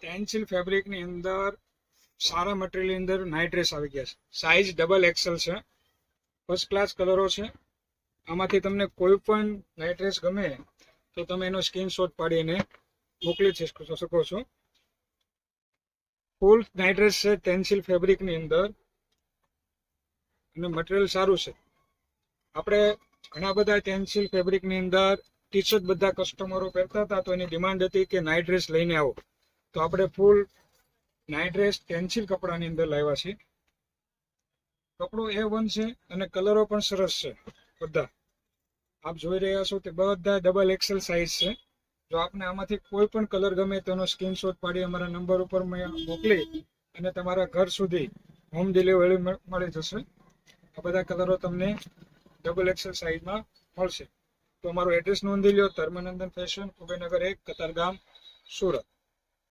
Tensile ફેબ્રિકની અંદર સારા મટીરિયલની અંદર night dress આવી ગયા છે. સાઇઝ ડબલ એક્સેલ છે. ફર્સ્ટ ક્લાસ કલરો છે. આમાંથી તમને કોઈ પણ નાઇટ ડ્રેસ ગમે તો તમે એનો સ્ક્રીનશોટ પાડીને મોકલી શકો છો. ફૂલ નાઇટ ડ્રેસ છે ટેન્સિલ ફેબ્રિકની અંદર અને મટીરિયલ સારું છે. આપણે ઘણા બધા ટેન્સિલ ફેબ્રિકની અંદર ટી શર્ટ બધા કસ્ટમરો પહેરતા હતા, તો એની ડિમાન્ડ હતી કે નાઇટ ડ્રેસ લઈને આવો. તો આપણે ફૂલ નાઇટ ડ્રેસ ટેન્સિલ કપડાની અંદર લાવ્યા છે. કપડો A1 છે અને કલરો પણ સરસ છે. બધા આપ જોઈ રહ્યા છો તે બધા ડબલ એક્સેલ સાઇઝ છે. જો આપને આમાંથી કોઈ પણ કલર ગમે તો એનો સ્ક્રીનશોટ પાડી અમારા નંબર ઉપર મોકલી અને તમારા ઘર સુધી હોમ ડિલિવરી મળી જશે. આ બધા કલરો તમને ડબલ એક્સેલ સાઇઝમાં મળશે. તો અમારું એડ્રેસ નોંધી લો, ધર્મનંદન ફેશન, કુબેરનગર 1, કતારગામ, સુરત.